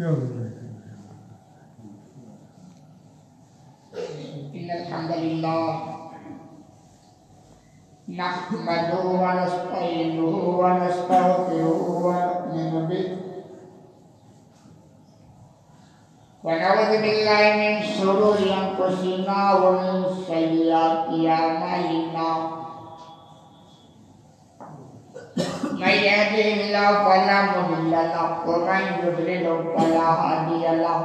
إن الحمد لله نحمده ونستعينه ونستغفره ونؤمن به ونعوذ بالله من شرور أنفسنا ومن سيئات أعمالنا من يهده الله فلا مضل له ومن يضلل فلا هادي له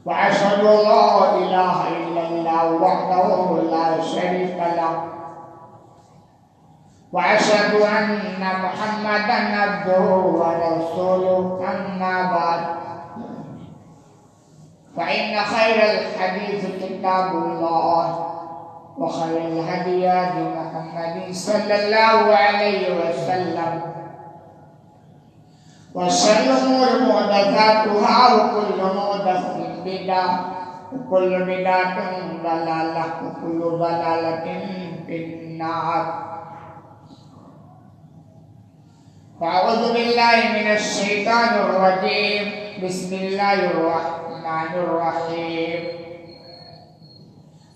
وأشهد أن لا إله إلا الله وحده لا شريك له وأشهد أن محمدا عبده ورسوله أما بعد فإن خير الحديث كتاب الله وخير الهدي هدي محمد صلى الله عليه وسلم وشر الأمور محدثاتها وكل محدثة بدعة وكل بدعة ضلالة وكل ضلالة في النار. فأعوذ بالله من الشيطان الرجيم. بسم الله الرحمن الرحيم.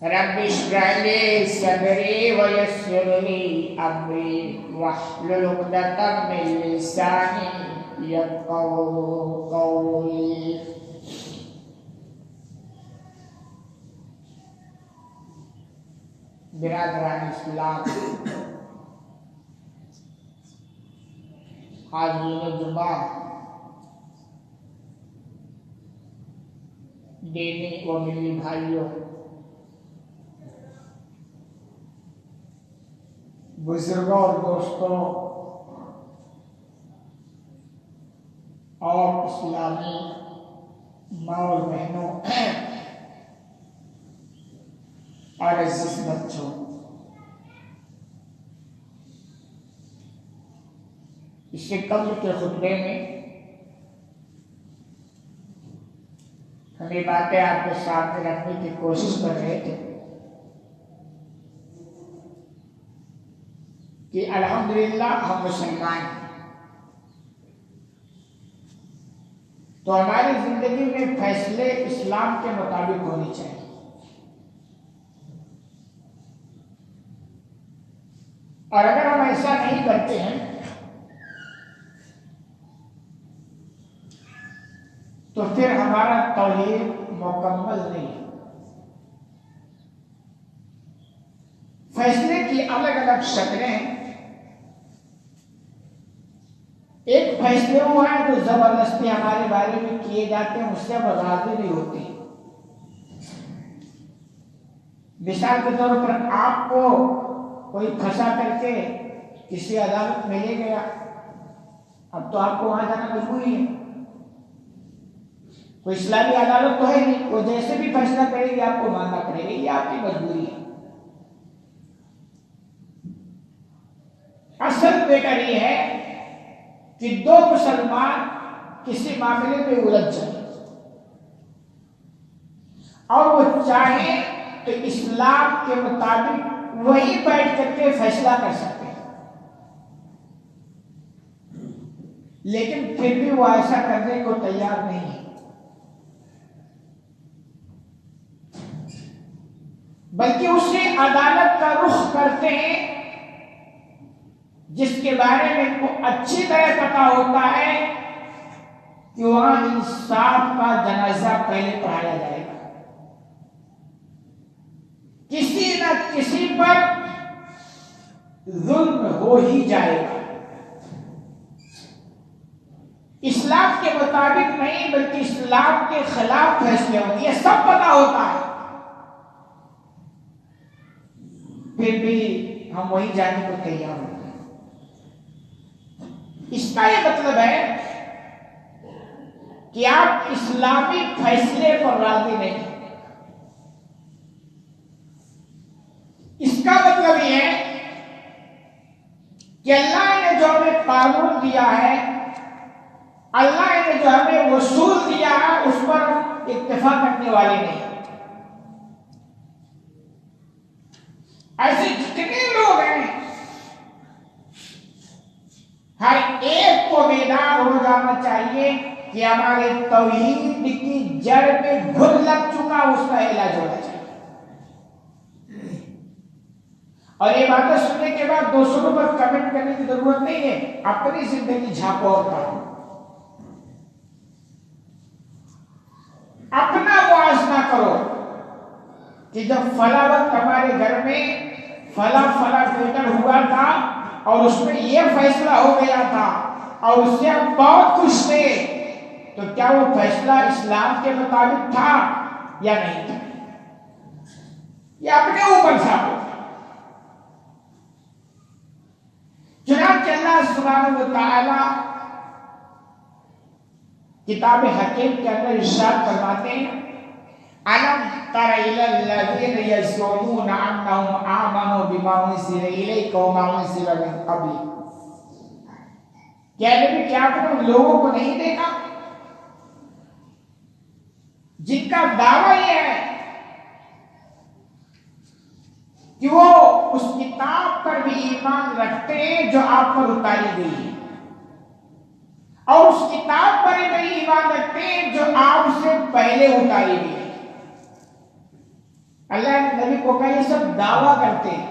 رب اشرح لي صدري ويسر لي أمري واحلل عقدة من لساني يفقهوا قولي. برادران اسلام، حاضرین جمعہ، دینی و ملی بھائیوں، بزرگوں اور دوستوں اور اسلامی ماں اور بہنوں اور عزیز بچوں، اس سے قبل کے خطبے میں ہمیں باتیں آپ کے سامنے رکھنے کی کوشش کر رہے تھے کہ الحمدللہ ہم مسلمان ہیں، تو ہماری زندگی میں فیصلے اسلام کے مطابق ہونے چاہیے، اور اگر ہم ایسا نہیں کرتے ہیں تو پھر ہمارا توحید مکمل نہیں ہے۔ فیصلے کی الگ الگ شکلیں ہیں۔ ایک فیصلے وہ ہیں جو زبردستی ہمارے بارے میں کیے جاتے ہیں، اس سے ہم راضی نہیں ہوتے۔ مثال کے طور پر آپ کو کوئی پھنسا کر کے کسی عدالت میں لے گیا، اب تو آپ کو وہاں جانا مجبوری ہے، کوئی اسلامی عدالت تو ہے نہیں، وہ جیسے بھی فیصلہ کرے گی آپ کو ماننا پڑے گا، یہ آپ کی مجبوری ہے۔ اصل بیٹر یہ ہے کہ دو مسلمان کسی معاملے میں الجھ جائیں اور وہ چاہیں تو اسلام کے مطابق وہی بیٹھ کر کے فیصلہ کر سکتے ہیں، لیکن پھر بھی وہ ایسا کرنے کو تیار نہیں ہے، بلکہ اسے عدالت کا رخ کرتے ہیں جس کے بارے میں ان کو اچھی طرح پتا ہوتا ہے کہ وہاں انصاف کا جنازہ پہلے پڑھایا جائے گا، کسی نہ کسی پر ظلم ہو ہی جائے گا، اسلام کے مطابق نہیں بلکہ اسلام کے خلاف فیصلے ہوں گے، یہ سب پتا ہوتا ہے، پھر بھی ہم وہی جانے کو تیار ہوتے ہیں۔ اس کا یہ مطلب ہے کہ آپ اسلامی فیصلے پر راضی نہیں، اس کا مطلب یہ ہے کہ اللہ نے جو ہمیں قانون دیا ہے، اللہ نے جو ہمیں اصول دیا ہے، اس پر ہم اتفاق کرنے والے نہیں۔ ایسے جتنے لوگ ہیں ہر ایک کو بیدار ہو جانا چاہیے کہ ہمارے توحید کی جڑ میں گھن لگ چکا، اس کا علاج ہونا چاہیے. اور یہ باتیں سننے کے بعد دوسروں پر کمنٹ کرنے کی ضرورت نہیں ہے، اپنی زندگی جھانکو اور پڑھو، اپنا موازنہ کرو کہ جب فلاں وقت ہمارے گھر میں فلاں میٹر ہوا تھا اور اس میں یہ فیصلہ ہو گیا تھا اور اس سے ہم بہت خوش تھے، تو کیا وہ فیصلہ اسلام کے مطابق تھا یا نہیں تھا؟ یہ اپنے اوپر چھاپو. چنانچہ اللہ سبحانہ و تعالی کتاب حکیم کے اندر ارشاد فرماتے ہیں أَلَمْ تَرَ إِلَى الَّذِينَ يَزْعُمُونَ أَنَّهُمْ آمَنُوا بِمَا أُنزِلَ إِلَيْكَ وَمَا أُنزِلَ مِن قَبْلِكَ. کیا نبی کیا آپ نے ان لوگوں کو نہیں دیکھا جن کا دعویٰ یہ ہے کہ وہ اس کتاب پر بھی ایمان رکھتے ہیں جو آپ پر اتاری گئی ہے، اور اس کتاب پر بھی ایمان رکھتے ہیں جو آپ سے پہلے اتاری گئی ہے. اللہ نے نبی کو کہا یہ سب دعویٰ کرتے ہیں،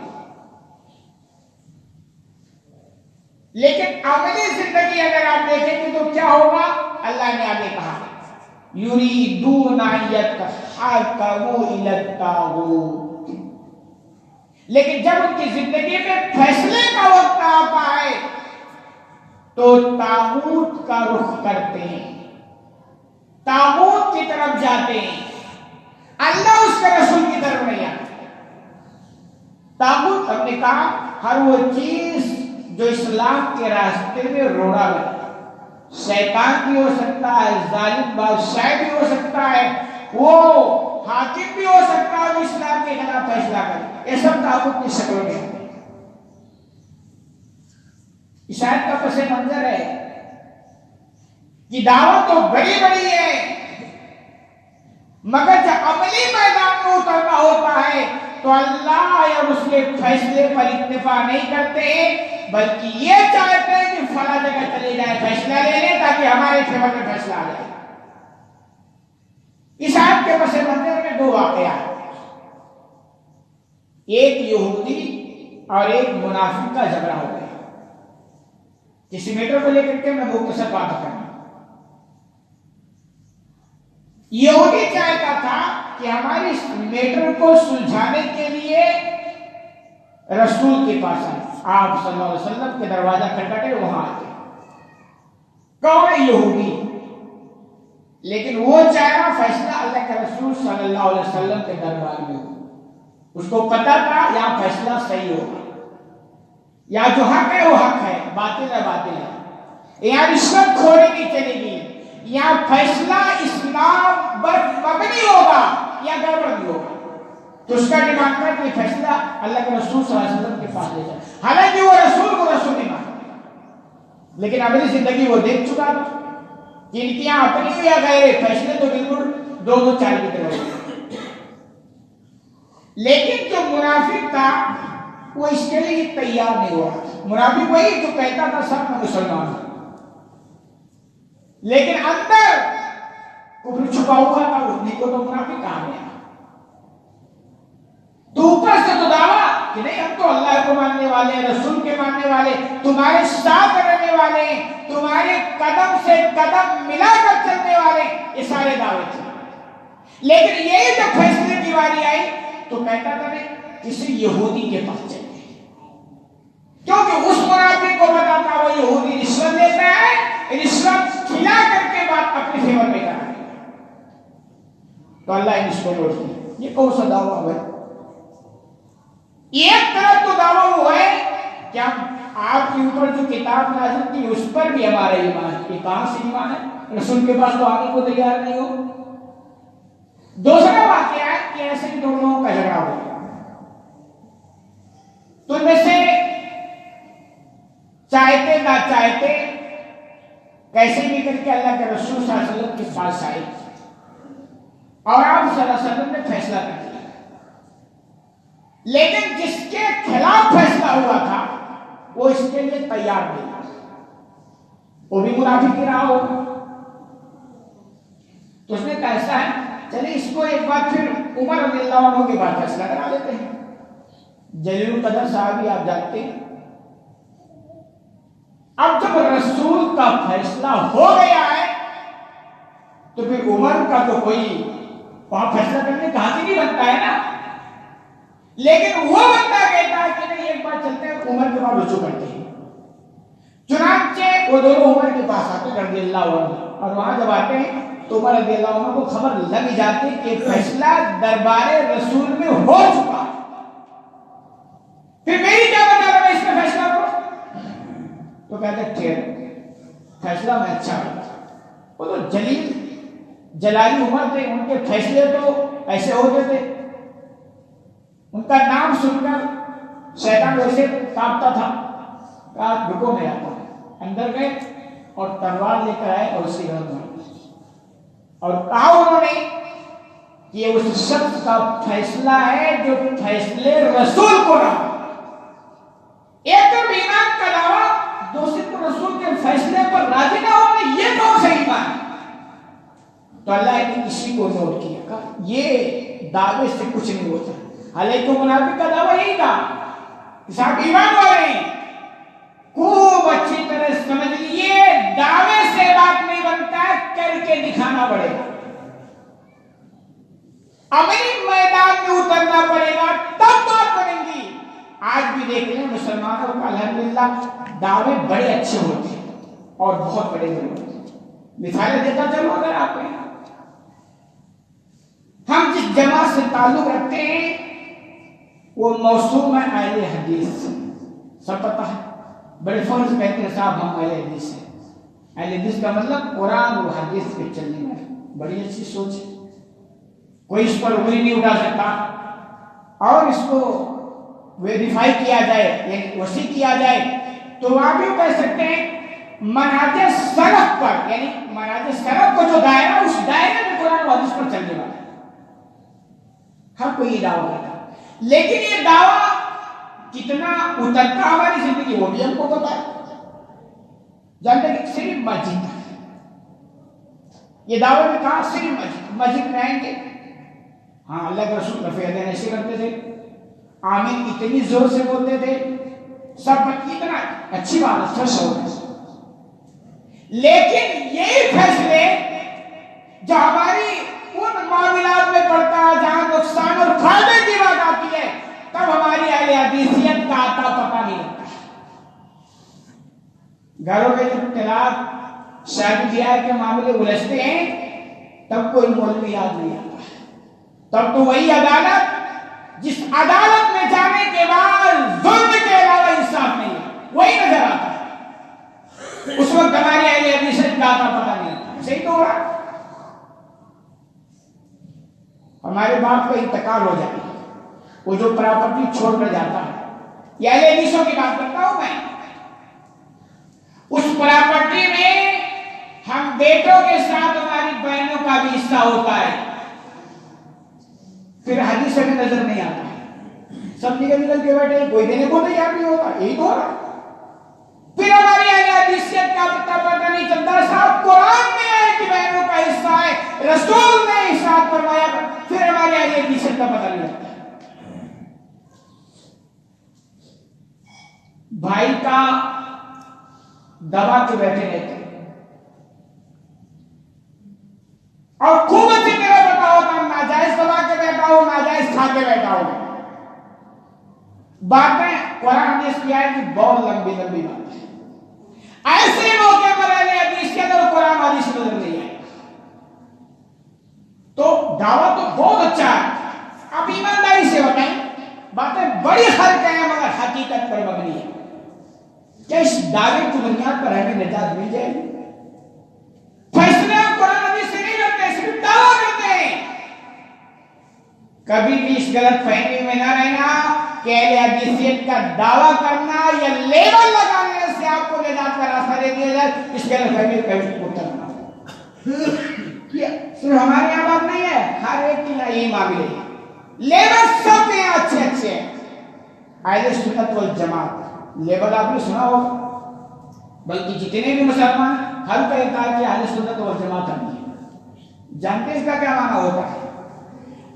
لیکن عملی زندگی اگر آپ دیکھیں گے تو کیا ہوگا؟ اللہ نے آگے کہا یریدون ان یتحاکموا الی الطاغوت، لیکن جب ان کی زندگی میں فیصلے کا وقت آتا ہے تو طاغوت کا رخ کرتے ہیں، طاغوت کی طرف جاتے ہیں، اللہ اس کے رسول کی طرف نہیں آتا. طاغوت ہم نے کہا ہر وہ چیز جو اسلام کے راستے میں روڑا لگتا ہے، شیطان بھی ہو سکتا ہے، ظالم بادشاہ بھی ہو سکتا ہے، وہ حاکم بھی ہو سکتا ہے جو اسلام کے خلاف فیصلہ کرے، یہ سب طاغوت کی شکل میں. عیسائیت کا پس منظر ہے کہ دعوت تو بڑی بڑی ہے، مگر جب عملی میدان میں اترنا ہوتا ہے تو اللہ یا اس کے فیصلے پر اکتفا نہیں کرتے بلکہ یہ چاہتے ہیں کہ فلاں جگہ چلے جائے فیصلہ لے لیں تاکہ ہمارے فیور میں فیصلہ آ جائے. عیسائیت کے پس منظر میں دو واقعات، ایک یہودی اور ایک منافق کا جھگڑا ہو گیا. کسی میٹر کو لے کر کے میں مختصر بات کروں. یہودی چاہتا تھا کہ ہماری اس میٹر کو سلجھانے کے لیے رسول کے پاس آئے، آپ صلی اللہ علیہ وسلم کے دروازہ کھٹکھٹے وہاں آتے. کون یہودی؟ لیکن وہ چاہا فیصلہ اللہ کے رسول صلی اللہ علیہ وسلم کے دربار میں ہو. اس کو پتا تھا یہاں فیصلہ صحیح ہوگا، یا جو حق ہے وہ حق ہے، باطل ہے باطل ہے، یہاں رشوت خوری نہیں چلے گی، یہاں فیصلہ اسلام پر مبنی ہوگا یا گڑبڑ نہیں ہوگا. تو اس کا ڈیمانڈ تھا کہ فیصلہ اللہ کے رسول صلی اللہ علیہ وسلم کے پاس لے جائے. حالانکہ وہ رسول نہیں مانا، لیکن اپنی زندگی وہ دیکھ چکا تھا کہ ان کی یہاں اپنی یا غیر فیصلے تو بالکل دو چار کی طرح ہوگا. لیکن جو منافق تھا وہ اس کے لیے تیار نہیں ہوا. منافق وہی جو کہتا تھا سب میں مسلمان ہوں لیکن اندر کفر چھپا ہوا تھا، اس کو تو منافق کہا گیا. تو اوپر سے تو دعویٰ کہ نہیں ہم تو اللہ کو ماننے والے ہیں، رسول کے ماننے والے، تمہارے ساتھ رہنے والے ہیں، تمہارے قدم سے قدم ملا کر چلنے والے، یہ سارے دعوے تھے. لیکن یہ جب فیصلے کی باری آئی تو کہتا تھا نہیں کسی یہودی کے پاس چلے، کیونکہ اس منافق کو پتا تھا وہ یہودی رشوت لیتا ہے، رشوت کھلا کر کے بات اپنے فیور میں کرا ہے. تو اللہ نے اس کو روک دیا. یہ کون سا دعویٰ ہے؟ ایک طرف تو دعویٰ ہوا ہے کہ آپ کے اوپر جو کتاب نازل کی اس پر بھی ہمارا ایمان ہے. یہ کہاں سے ایمان ہے؟ رسول کے پاس تو آنے کو تیار نہیں ہو. دوسرا واقعہ ہے کہ ایسے ہی دو لوگوں کا جھگڑا ہو گیا، تو ان میں سے چاہتے نہ چاہتے کیسے بھی کر کے اللہ کے رسول صلی اللہ علیہ وسلم کے پاس آئے اور آپ صلی اللہ علیہ وسلم نے فیصلہ کر دیا. لیکن جس کے خلاف فیصلہ ہوا تھا وہ اس کے لیے تیار نہیں تھا، وہ بھی منافق ہی رہا ہوگا. تو اس نے کہا ایسا ہے چلیے اس کو ایک بار پھر عمر رضی اللہ عنہ کے بعد فیصلہ کرا لیتے ہیں. جلیل القدر صحابی آپ جانتے ہیں. اب جب رسول کا فیصلہ ہو گیا ہے تو پھر عمر کا تو کوئی وہاں فیصلہ کرنے کا حق نہیں بنتا ہے نا. لیکن وہ بندہ کہتا ہے کہ نہیں ایک بار چلتے ہیں عمر کے بعد رجوع کرتے ہیں. چنانچہ وہ دونوں عمر کے پاس آتے ہیں رضی اللہ عنہ, اور وہاں جب آتے ہیں تو عمر رضی اللہ عنہ کو خبر لگ جاتی کہ فیصلہ دربار رسول میں ہو چکا, پھر میری کیا بتا رہا میں اس میں فیصلہ کروں. تو کہتے ٹھیک فیصلہ میں اچھا کرتا. وہ تو جلیل جلالی عمر تھے, ان کے فیصلے تو ایسے ہوتے تھے, ان کا نام سن کر شیطان ویسے کانپتا تھا. کہا رکو میں آتا ہوں. اندر گئے اور تلوار لے کر آئے اور اسی گھر میں اور کہا انہوں نے کہ یہ اس شخص کا فیصلہ ہے جو فیصلے رسول کو نہ, ایک تو ایمان کا دعویٰ, دوسرے کو رسول کے فیصلے پر راضی نہ ہونا, یہ کون سا ایمان. تو اللہ نے اسی کو نوٹ کیا, کہا یہ دعوے سے کچھ نہیں ہوتا. حالانکہ منافق کا دعویٰ یہی تھا کہ صاحب ایمان والے ہیں. خوب اچھی طرح سمجھ لیے دعوے سے بات نہیں بنتا ہے, کر کے دکھانا پڑے گا, عملی میدان میں اترنا پڑے گا تب بات بنیں گی. آج بھی دیکھ لیں مسلمانوں کا الحمدللہ دعوے بڑے اچھے ہوتے ہیں اور بہت بڑے بڑے ہوتے ہیں. مثالیں دیتا چلو اگر آپ ہیں, ہم جس جماعت سے تعلق رکھتے ہیں وہ موسوم ہے اہل حدیث, سب پتہ ہے. بڑے فخر سے کہتے ہیں صاحب ہم اہل حدیث ہیں. اہل حدیث کا مطلب قرآن اور حدیث پہ چلنے والا. بڑی اچھی سوچ ہے, کوئی اس پر انگلی نہیں اٹھا سکتا. اور اس کو ویریفائی کیا جائے یعنی وسیع کیا جائے تو وہاں بھی کہہ سکتے ہیں منہج سلف پر, یعنی منہج سلف کو جو دائرہ اس دائرے میں قرآن و حدیث پر چلنے والا ہے. ہر کوئی یہ دعویٰ کرتا, لیکن یہ دعویٰ کتنا اترتا ہماری زندگی وہ بھی ہم کو پتا ہے. جانتے کہ صرف مسجد, یہ دعوے میں کہا صرف مسجد میں آئیں گے. ہاں اللہ کے رسول رفیع دین ایسے کرتے تھے, آمین اتنی زور سے بولتے تھے, سب اتنا اچھی بات ہے, فرش ہو گئے. لیکن یہی فیصلے جو ہماری ان معاملات میں پڑتا ہے جہاں نقصان اور فائدے کی بات آتی ہے تب ہماری اہل حدیثیت کا آتا پتہ نہیں لگتا. گھروں میں جب طلاق شادی بیاہ کے معاملے الجھتے ہیں تب کوئی مولوی یاد نہیں آتا. تب تو وہی عدالت جس عدالت میں جانے کے بعد ظلم کے علاوہ انصاف نہیں ہے وہی نظر آتا ہے. اس وقت ہماری اہل حدیثیت کا آتا پتہ نہیں لگتا. صحیح تو ہو رہا, ہمارے باپ کا انتقال ہو جائے, وہ جو پراپرٹی چھوڑ کر جاتا ہے, یہ اہل حدیثوں کی بات کرتا ہوں میں, اس پراپرٹی میں ہم بیٹوں کے ساتھ ہماری بہنوں کا بھی حصہ ہوتا ہے. پھر حدیث میں نظر نہیں آتا ہے, سب نکل کے بیٹھے, کوئی دینے کو تیار نہیں ہوتا. یہی تو ہو رہا. پھر ہماری اہل حدیثیت کا پتہ نہیں چلتا. صاحب قرآن میں ہے کہ بہنوں کا حصہ ہے, رسول نے ارشاد فرمایا, پھر ہماری اہل حدیثیت کا پتہ نہیں لگتا. بھائی کا دبا کے بیٹھے رہتے اور خوب اچھی طرح پتا ہوتا ناجائز دبا کے بیٹھا ہو, ناجائز کھا کے بیٹھا ہو. باتیں قرآن حدیث کی آئے کہ بہت لمبی لمبی بات ہے. ایسے موقع پر اہل حدیث کے اندر قرآن حدیث نظر نہیں آئے. تو دعویٰ تو بہت اچھا ہے, آپ ایمانداری سے بتائیں, باتیں بڑی فرق ہیں مگر حقیقت پر مبنی ہے. کیا اس دعوے کی بنیاد پر ہمیں نجات مل جائے گی؟ فیصلے ہم قرآن حدیث سے نہیں کرتے, صرف دعویٰ کرتے ہیں. کبھی بھی اس غلط فہمی میں نہ رہنا کہ اہل حدیثیت کا دعویٰ کرنا یا لیبل لگانے سے آپ کو نجات کا راستہ دے دیا جائے, اس غلط فہمی کا کبھی اترنا. صرف ہمارے یہاں بات نہیں ہے, ہر ایک کے یہاں یہی معاملے ہیں. لیبل سب کے یہاں اچھے اچھے ہیں. اہل سنت والجماعت لیبل آپ نے سنا ہوگا, بلکہ جتنے بھی مسلمان ہر کا کہا کہ اہل سنت والجماعت نہیں ہے. جانتے اس کا کیا معنی ہوتا ہے؟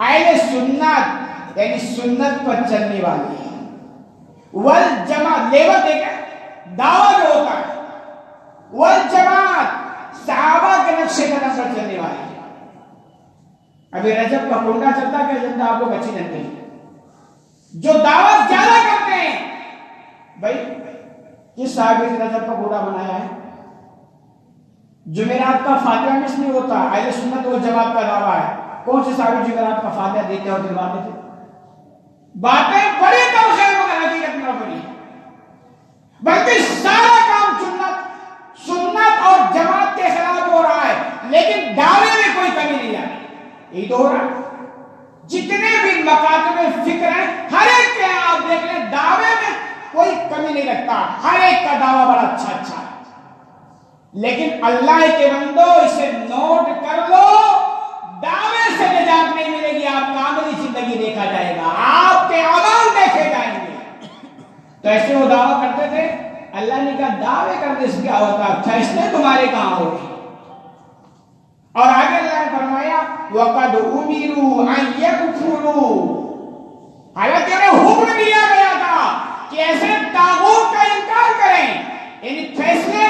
اہل سنت یعنی سنت پر چلنے والے، والجماعت لیبل دیکھیں دعویٰ جو ہوتا ہے، والجماعت صحابہ کے نقش قدم پر چلنے والے۔ ابھی رجب کا کنڈا چلتا ہے کہ جنتا آپ لوگ اچھی جانتے ہیں، جو دعوت زیادہ کرتے ہیں، بھائی کس صحابی نے رجب کا کنڈا بنایا ہے؟ جمعرات کا فاتحہ مس نہیں ہوتا، اہل سنت والجماعت کا دعویٰ ہے۔ کون سے صحابی جمعرات کا فاتحہ دیتے اور دلواتے تھے؟ باتیں بڑی توخیر مگر حقیقت میں بڑی، بلکہ سارا کام سنت اور جماعت کے خلاف ہو رہا ہے، لیکن دعوے میں کوئی کمی نہیں آئی۔ یہی تو ہو رہا ہے، جتنے بھی مکاتب فکر ہیں ہر ایک کے آپ دیکھ لیں دعوے میں کوئی کمی نہیں رکھتا، ہر ایک کا دعویٰ بڑا اچھا ہے۔ لیکن اللہ کے بندو اسے نوٹ کر لو، دعوے سے نجات نہیں ملے گی، آپ کا عملی زندگی دیکھا جائے گا، آپ کے عمل دیکھے جائیں گے۔ تو ایسے وہ دعویٰ کرتے تھے، اللہ نے کہا دعوے کرنے سے کیا ہوتا، فیصلے تمہارے کہاں ہو گئے؟ اور آگے اللہ نے فرمایا وَقَدْ أُمِرُوا أَن يَكْفُرُوا، حالانکہ انہیں حکم دیا گیا تھا کہ ایسے طاغوت کا انکار کریں، یعنی فیصلے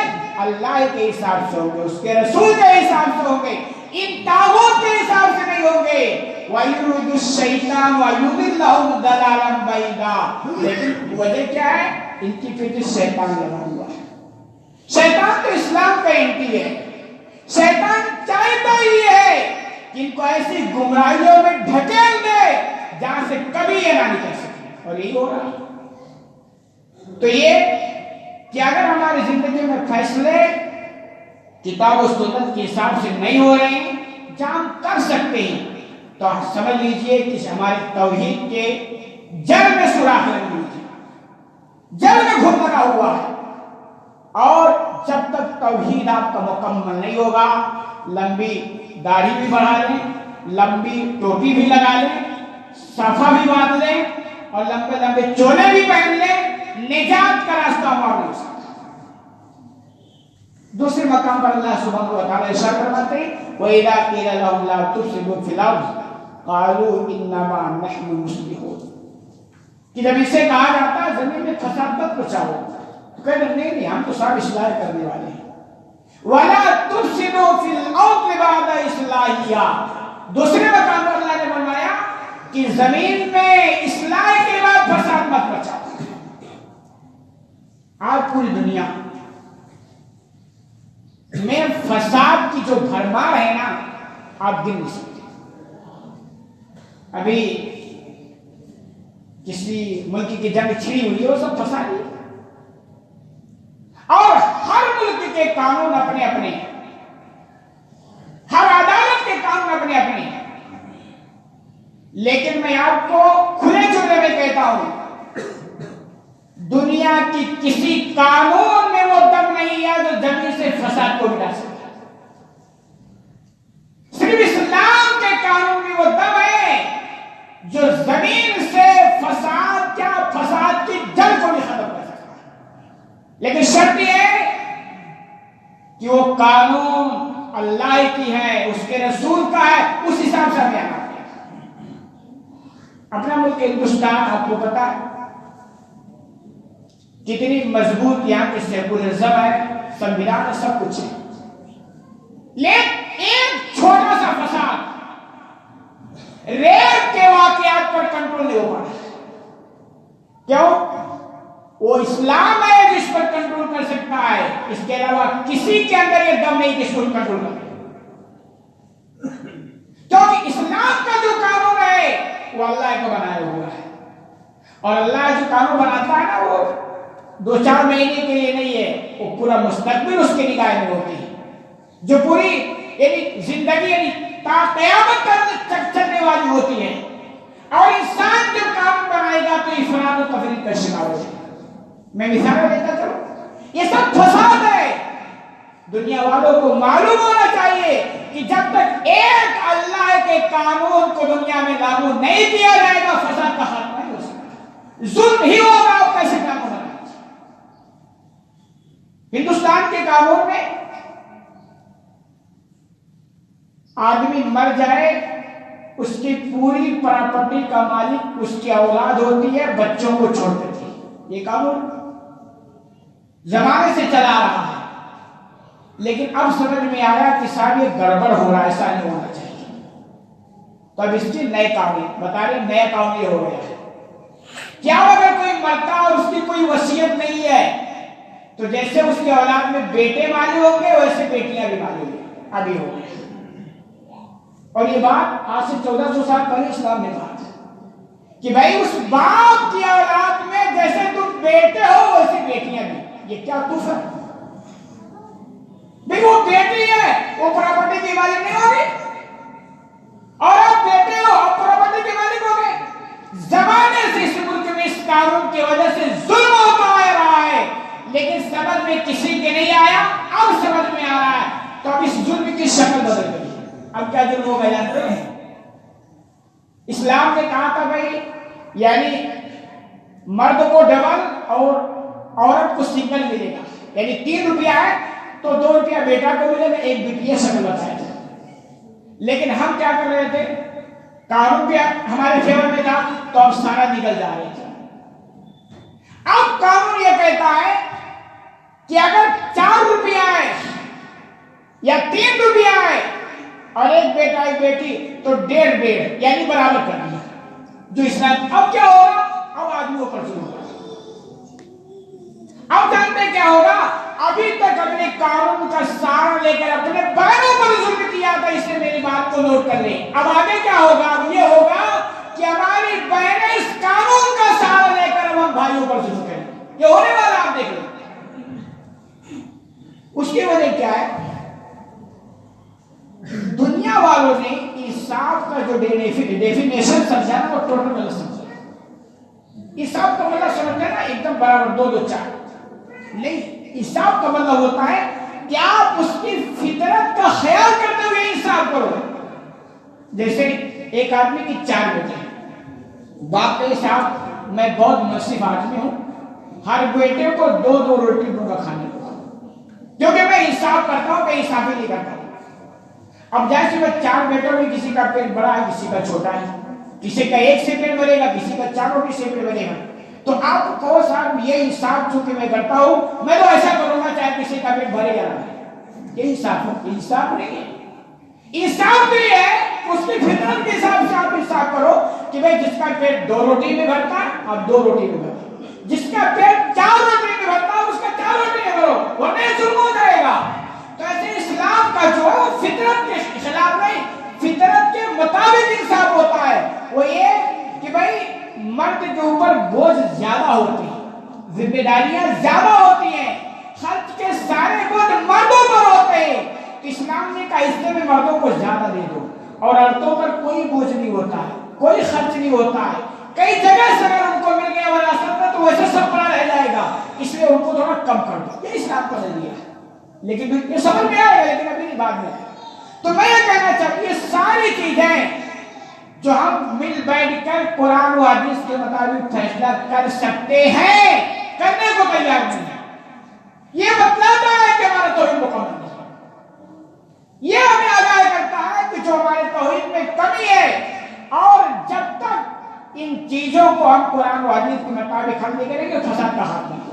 اللہ کے حساب سے ہوں گے، اس کے رسول کے حساب سے ہوں گے، ان طاغوت کے حساب سے نہیں ہوں گے۔ وَيُرِيدُ الشَّيْطَانُ وَيُضِلَّهُمْ ضَلَالًا بَعِيدًا، لیکن وجہ کیا ہے؟ ان کی پیچھے شیطان لگا ہوا ہے۔ شیطان تو اسلام کا اینٹی ہے، شیطان چاہتا ہی ہے کہ ان کو ایسی گمراہیوں میں ڈھکیل دے جہاں سے کبھی یہ نہ نکل سکے، اور یہی ہو رہا ہے۔ تو یہ کہ اگر ہماری زندگی میں فیصلے کتاب و سنت کے حساب سے نہیں ہو رہے ہیں، جہاں ہم کر سکتے ہیں، تو آپ سمجھ لیجئے کہ ہمارے توحید کے جڑ میں سوراخ لگی ہوئی ہے، جڑ میں گھن لگا ہوا ہے، اور جب تک توحید آپ کا مکمل نہیں ہوگا، لمبی داڑھی بھی بڑھا لیں، لمبی ٹوپی بھی لگا لیں، صفا بھی باندھ لیں، اور لمبے لمبے چولے بھی پہن لیں، نجات کا راستہ ہمارا نہیں سکتا۔ دوسرے مقام پر اللہ سبحانہ و تعالی ارشاد فرماتے ہیں وَإِذَا قِيلَ لَهُمْ لَا تُفْسِدُوا فِي الْأَرْضِ قَالُوا إِنَّمَا نَحْنُ مُصْلِحُونَ، کہ جب اسے کہا جاتا ہے زمین میں فساد مت مچاؤ، تو کہتے ہیں نہیں ہم تو سب اصلاح کرنے والے ہیں۔ وَلَا تُفْسِدُوا فِي الْأَرْضِ بَعْدَ إِصْلَاحِهَا، دوسرے مقام پر اللہ نے فرمایا کہ زمین میں اصلاح کے بعد فساد مت مچاؤ۔ آج پوری دنیا میں فساد کی جو بھرمار ہے نا، آپ گن نہیں سکتے۔ ابھی کسی ملک کی جنگ چھڑی ہوئی ہے، وہ سب فساد ہی، اور ہر ملک کے قانون اپنے اپنے، ہر عدالت کے قانون اپنے اپنے، لیکن میں آپ کو کھلے چلے میں کہتا ہوں دنیا کی کسی قانون میں وہ دم نہیں ہے جو زمین سے فساد کو مٹا سکتا، صرف اسلام کے قانون میں وہ دم ہے جو زمین سے فساد کیا فساد کی جڑ کو بھی ختم کر سکتا ہے، لیکن شرط یہ ہے کہ وہ قانون اللہ کی ہے، اس کے رسول کا ہے، اس حساب سے ہمیں آنا ہے۔ اپنا ملک ہندوستان آپ کو پتا ہے کتنی مضبوط یہاں کے سیکولرزم ہے، سنویدھان ہے، سب کچھ ہے، لیکن ایک چھوٹا سا فساد ریپ کے واقعات پر کنٹرول نہیں ہو پا رہا۔ کیوں؟ وہ اسلام ہے جس پر کنٹرول کر سکتا ہے، اس کے علاوہ کسی کے اندر یہ دم نہیں کہ اس کو کنٹرول کر، کیونکہ اسلام کا جو قانون ہے وہ اللہ کو بنایا ہوا ہے، اور اللہ جو قانون بناتا ہے نا وہ 2-4 مہینے کے لیے نہیں ہے، وہ پورا مستقبل اس کے نگاہ میں ہوتی ہے، جو پوری یعنی زندگی یعنی تا قیامت تک چلنے والی ہوتی ہے، اور انسان جب قانون بنائے گا تو افراط و تفریط کا شکار ہو جائے گا۔ میں مثال دیتا چلوں، یہ سب فساد ہے۔ دنیا والوں کو معلوم ہونا چاہیے کہ جب تک ایک اللہ کے قانون کو دنیا میں لاگو نہیں کیا جائے گا فساد کا خاتمہ نہیں ہو سکتا، ظلم ہی ہوگا۔ آپ کیسے قانون بنائیں؟ ہندوستان کے قانون میں آدمی مر جائے اس کی پوری پراپرٹی کا مالک اس کی اولاد ہوتی ہے، بچوں کو چھوڑ دیتی ہے۔ یہ قانون زمانے سے چلا رہا ہے، لیکن اب سمجھ میں آیا کہ صاحب یہ گڑبڑ ہو رہا ہے، ایسا نہیں ہونا چاہیے۔ تو اب اس کی نئے قانون بتا رہے، نیا قانون یہ ہو گیا ہے، کیا اگر کوئی مرتا اور اس کی کوئی وصیت نہیں ہے تو جیسے اس کی اولاد میں بیٹے مالی ہوں گے ویسے بیٹیاں بھی مالی ہوں گی، ابھی ہو گئے۔ اور یہ بات آج سے 1400 سال پہلے اسلام میں بات ہے کہ بھائی اس باپ کی اولاد میں جیسے تم بیٹے ہو ویسے بیٹیاں بھی۔ یہ کیا کفر ہے بھائی؟ وہ بیٹی ہے، وہ پراپرٹی کی مالک نہیں ہوگی، اور آپ بیٹے ہو، آپ پراپرٹی کے مالک ہو گئے۔ زمانے سے اس ملک میں اس قانون کی وجہ سے ظلم ہوتا آ رہا ہے، لیکن سمجھ میں کسی کے نہیں آیا، اب سمجھ میں آ رہا ہے۔ تو اب اس ظلم کی شکل بدل گئی۔ اب کیا ظلم ہو گیا جانتے ہیں؟ اسلام نے کہا تھا بھائی یعنی مرد کو ڈبل اور عورت کو سنگل ملے گا، یعنی 3 روپیہ ہے تو 2 روپیہ بیٹا کو ملے گا، 1 بیٹی شکل بتایا تھا۔ لیکن ہم کیا کر رہے تھے؟ قانون بھی ہمارے فیور میں تھا تو اب سارا نکل جا رہے تھے۔ اب قانون یہ کہتا ہے کہ اگر 4 روپیہ ہے یا 3 روپیہ ہے اور 1 بیٹا 1 بیٹی تو 1.5 یعنی برابر کرنا جو اسلام۔ اب کیا ہوگا؟ اب آدمیوں پر ظلم ہوگا۔ اب جانتے کیا ہوگا؟ ابھی تک اپنے قانون کا سہارا لے کر اپنے بہنوں پر ظلم کیا تھا، اس نے میری بات کو نوٹ کر لیں۔ اب آگے کیا ہوگا؟ اب یہ ہوگا کہ ہماری بہنیں اس قانون کا سہارا لے کر ہم بھائیوں پر ظلم کریں۔ یہ ہونے والا آپ دیکھ لیں۔ اس کی وجہ کیا ہے؟ دنیا والوں نے انصاف کا جو ڈیفینیشن سمجھا نا وہ ٹوٹل غلط سمجھا۔ انصاف کا مطلب سمجھا نا ایک دم برابر 2 2 4 نہیں، انصاف کا مطلب ہوتا ہے کہ آپ اس کی فطرت کا خیال کرتے ہوئے انصاف کرو۔ جیسے ایک آدمی کی 4 بیٹے ہیں، باپ کے صاحب میں بہت منصف آدمی ہوں، ہر بیٹے کو 2 2 روٹی دوں گا کھانے کو، کیونکہ میں انصاف کرتا ہوں، میں انصافی نہیں کرتا ہوں۔ اب جیسے میں 4 بیٹوں میں کسی کا پیٹ بڑا ہے، کسی کا چھوٹا ہے، کسی کا 1 سے پیٹ بھرے گا، کسی کا 4 روٹی سے پیٹ بھرے گا، تو آپ کہو صاحب یہ انصاف چونکہ میں کرتا ہوں میں تو ایسا کروں گا چاہے کسی کا پیٹ بھرے یا نہ۔ یہ انصاف ہے؟ انصاف نہیں ہے۔ انصاف تو یہ ہے اس کی فطرت کے حساب سے آپ انصاف کرو کہ بھائی جس کا پیٹ 2 روٹی میں بھرتا ہے اب 2 روٹی میں بھرتا، جس کا پیٹ 4 روٹی میں بھرتا ہے اس کا 4 روٹی میں بھرو، ورنہ ظلم ہو جائے گا۔ تو ایسے اسلام کا جو فطرت کے خلاف نہیں، فطرت کے مطابق انصاف ہوتا ہے۔ وہ یہ کہ بھائی مرد کے اوپر بوجھ زیادہ ہوتی ہے، ذمہ داریاں زیادہ ہوتی ہیں، خرچ کے سارے بوجھ مردوں پر ہوتے ہیں، تو اسلام نے کہا حصے میں مردوں کو زیادہ دے دو، اور عورتوں پر کوئی بوجھ نہیں ہوتا ہے، کوئی خرچ نہیں ہوتا ہے۔ کئی جگہ سے اگر ان کو مل گیا وراثت میں تو ویسے سب پڑا رہ جائے گا، اس لیے ان کو تھوڑا کم کر دو۔ یہ اسلام کا نظریہ ہے، لیکن یہ سمجھ میں آئے گا، لیکن ابھی نہیں، بعد میں۔ تو میں یہ کہنا چاہتا ہوں یہ ساری چیزیں جو ہم مل بیٹھ کر قرآن و حدیث کے مطابق فیصلہ کر سکتے ہیں، کرنے کو تیار نہیں ہے، یہ بتلاتا ہے کہ ہمارا توحید مکمل نہیں ہے۔ یہ ہمیں آگاہ کرتا ہے کہ جو ہمارے توحید میں کمی ہے، اور جب تک ان چیزوں کو ہم قرآن و حدیث کے مطابق حل نہیں کریں گے فساد کا ہاتھ نہیں ہوگا۔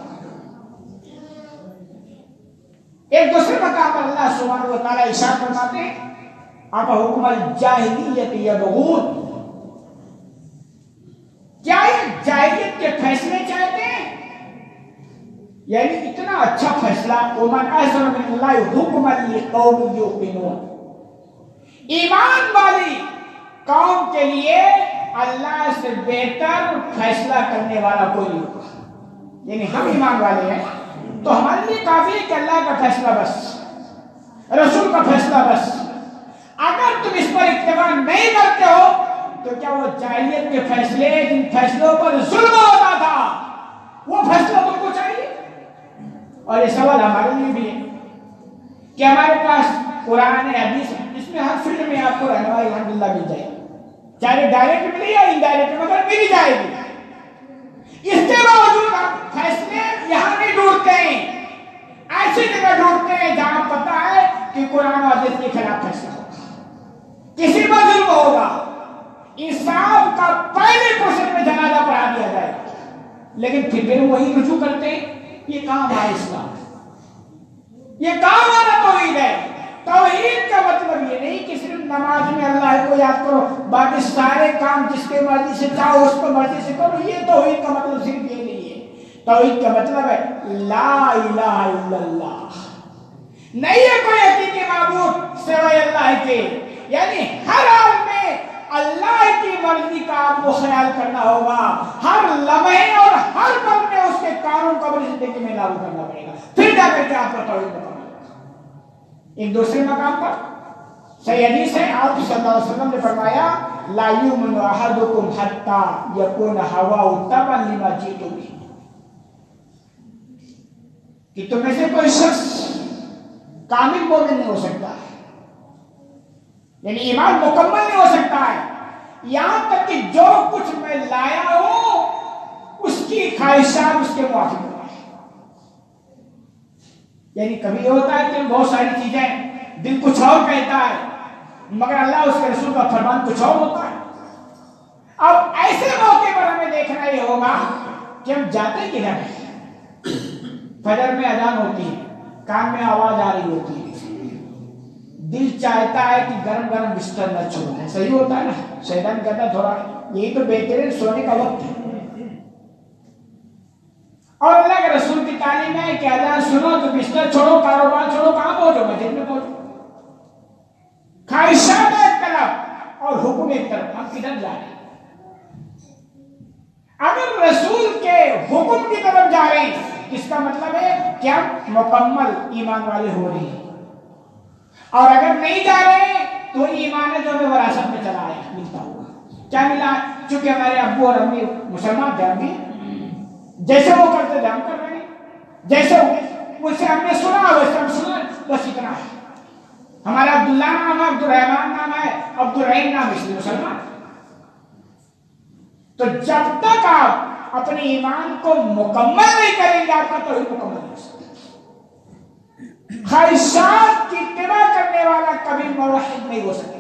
ایک دوسرے مقام پر اللہ سبحانہ و تعالیٰ ارشاد فرماتے ہیں افحکم الجاہلیت یبغون، کیا یہ جاہلیت کے فیصلے چاہتے ہیں؟ یعنی اتنا اچھا فیصلہ، ومن احسن من اللہ حکما لقوم یوقنون، ایمان والی قوم کے لیے اللہ سے بہتر فیصلہ کرنے والا کوئی نہیں ہوگا۔ یعنی ہم ایمان والے ہیں تو ہمارے لیے کافی ہے کہ اللہ کا فیصلہ بس، رسول کا فیصلہ بس۔ اگر تم اس پر اتباع نہیں کرتے ہو تو کیا وہ جاہلیت کے فیصلے جن فیصلوں پر ظلم ہوتا تھا وہ فیصلہ تم کو چاہیے؟ اور یہ سوال ہمارے لیے بھی ہے کہ ہمارے پاس قرآن حدیث ہے جس میں ہر فیلڈ میں آپ کو رہنمائی الحمدللہ مل جائے گی، چاہے ڈائریکٹ ملے یا انڈائریکٹ مگر مل جائے گی۔ اس کے باوجود ہم فیصلے یہاں نہیں ڈھونڈتے ہیں، ایسی جگہ ڈھونڈتے ہیں جہاں پتہ ہے کہ قرآن و حدیث کے خلاف فیصلہ ہوگا۔ انصاف کا پہلے پوزیشن میں جنازہ پڑھا دیا جائے، لیکن پھر وہی رجوع کرتے ہیں. یہ کام ہے اسلام، یہ کام آنا توحید ہے. توحید کا مطلب یہ نہیں کہ صرف نماز میں اللہ کو یاد کرو، باقی سارے کام جس کے مرضی سے چاہو اس کو مرضی سے کرو. یہ توحید کا مطلب صرف یہ نہیں ہے. توحید کا مطلب ہے لا الہ الا اللہ، نہیں ہے کوئی حقیقی معبود سوائے اللہ کے. یعنی ہر حال میں اللہ کی مرضی کا آپ کو خیال کرنا ہوگا، ہر لمحے اور ہر پل میں اس کے قانون کو اپنی زندگی میں لاگو کرنا پڑے گا، پھر جا کر کے آپ کا توحید مکمل ہوگا. ایک دوسرے مقام پر صحیح حدیث ہے، آپ صلی اللہ علیہ وسلم نے فرمایا لا یؤمن احدکم حتی یکون ہواہ تبعا لما جئت بہ، کہ تم میں سے کوئی شخص کامل مومن نہیں ہو سکتا، یعنی ایمان مکمل نہیں ہو سکتا ہے یہاں تک کہ جو کچھ میں لایا ہوں اس کی خواہشات اس کے موافق ہو. یعنی کبھی یہ ہوتا ہے کہ بہت ساری چیزیں دل کچھ اور کہتا ہے مگر اللہ اس کے رسول کا فرمان کچھ اور ہوتا ہے. اب ایسے موقع پر ہمیں دیکھنا یہ ہوگا کہ ہم جاتے کدھر ہیں. فجر میں اذان ہوتی ہے، کان میں آواز آ رہی ہوتی ہے، دل چاہتا ہے کہ گرم گرم بستر نہ چھوڑیں، صحیح ہوتا ہے نا. شیطان کہتا ہے تھوڑا یہی تو بہترین سونے کا وقت ہے. اور اللہ کے رسول کی تعلیم ہے کہ اذان سنو تو بستر چھوڑو، کاروبار چھوڑو، کہاں پہنچو؟ مسجد میں پہنچو. خواہشات ایک طرف اور حکم ایک طرف، ہم کدھر جا رہے ہیں؟ اگر رسول کے حکم کی طرف جا رہے ہیں اس کا مطلب ہے کہ ہم مکمل ایمان والے ہو رہے ہیں، اور اگر نہیں جا رہے ہیں تو ایمان ہے جو ہمیں وراثت میں چلا آیا ملتا ہوگا. کیا ملا؟ چونکہ ہمارے ابو اور امی مسلمان تھے، ہم بھی جیسے وہ کرتے تھے ہم کر رہے ہیں، جیسے اسے ہم نے سنا ویسے ہم سنا، بس اتنا ہے. ہمارا عبداللہ نام ہے، عبد الرحمان نام ہے، عبد الرحیم نام، اس لیے مسلمان. تو جب تک آپ اپنے ایمان کو مکمل نہیں کریں گے آپ کا توحید مکمل نہیں ہو سکتا. خواہشات کی اتباع کرنے والا کبھی موحد نہیں ہو سکتا.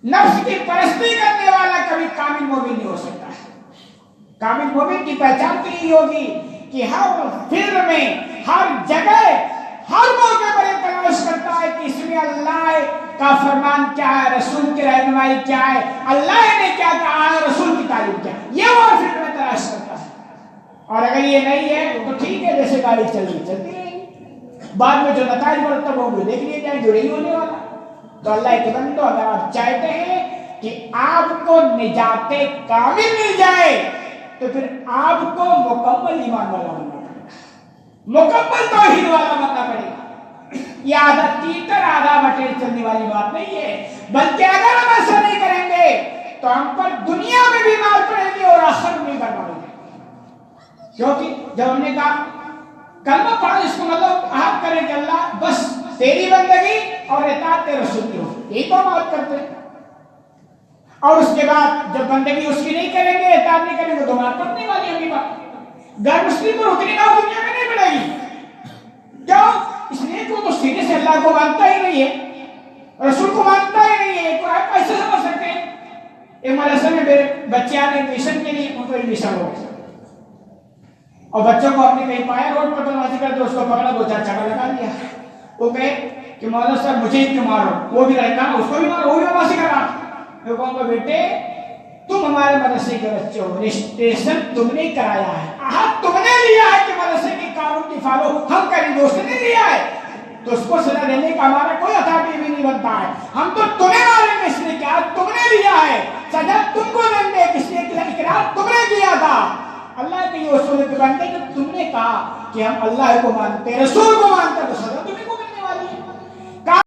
نفس کی پرستی کرنے والا کبھی کامل مومن نہیں ہو سکتا. کامل مومن کی پہچان تو یہی ہوگی کہ ہر فکر میں، ہر جگہ، ہر موقع پر یہ تلاش کرتا ہے کہ اس میں اللہ کا فرمان کیا ہے، رسول کی رہنمائی کیا ہے، اللہ نے کیا کہا ہے، رسول کی تعلیم کیا ہے، یہ وہ فکر میں تلاش کرتا ہے. اور اگر یہ نہیں ہے تو ٹھیک ہے، جیسے گاڑی چل رہی چلتی رہے گی، بعد میں جو نتائج مرتب ہوں گے دیکھ لیے جائیں، جو نہیں ہونے والا. تو اللہ کے بندو اگر آپ چاہتے ہیں کہ آپ کو نجات کامل مل جائے تو پھر آپ کو مکمل ایمان والا بننا پڑے گا، مکمل توحید والا بننا پڑے گا. یہ آدھا تیتر آدھا بٹیر چلنے والی بات نہیں ہے، بلکہ اگر ہم ایسا نہیں کریں گے تو ہم پر دنیا میں بھی مار پڑے گی اور آخرت میں برباد ہو جائے گی. کیونکہ جب ہم نے کہا کلمہ پڑھا، اس کو مطلب آپ کریں کہ اللہ بس تیری بندگی اور اطاعت تیرے رسول کی ہو، یہی تو ہم بات کرتے ہیں. اور اس کے بعد جب بندگی اس کی نہیں کریں گے، اطاعت نہیں کریں گے تو مار پڑنے والی ہوگی بات. غیر مسلم پر اتنی بات دنیا میں نہیں پڑے گی. کیوں؟ اس لیے کہ وہ تو سیدھے سے اللہ کو مانتا ہی نہیں ہے، رسول کو مانتا ہی نہیں ہے. تو آپ ایسے سمجھ سکتے ہیں ایک مدرسے میں میرے بچے آنے ایڈمیشن کے لیے، ان کو ایڈمیشن ہو گیا اور بچوں کو آپ نے کہیں پایا روڈ پر بدماشی کرتے، اس کو پکڑا، دو چار چکا لگا دیا. وہ کہے کہ مولانا صاحب مجھے کیوں مارو، وہ بھی رہتا اس کو بھی مارو، وہ بھی بدماشی کر رہا. میں کہوں گا بیٹے تم ہمارے مدرسے کے بچے ہو، رجسٹریشن تم نے کرایا ہے، حق تم نے لیا ہے کہ مدرسے کے قانون کی فالو ہم کریں گے، اس نے لیا ہے. تو اس کو سزا دینے کا ہمارا کوئی اتھارٹی بھی نہیں بنتا ہے. ہم تو تمہیں ماریں گے اس لیے کیا تم نے لیا ہے، سزا تم کو دیں گے اس لیے کہ اقرار تم نے کیا تھا. اللہ کے یہ اصول کے بندے جب تم نے کہا کہ ہم اللہ کو مانتے، رسول کو مانتے، تو سزا تمہیں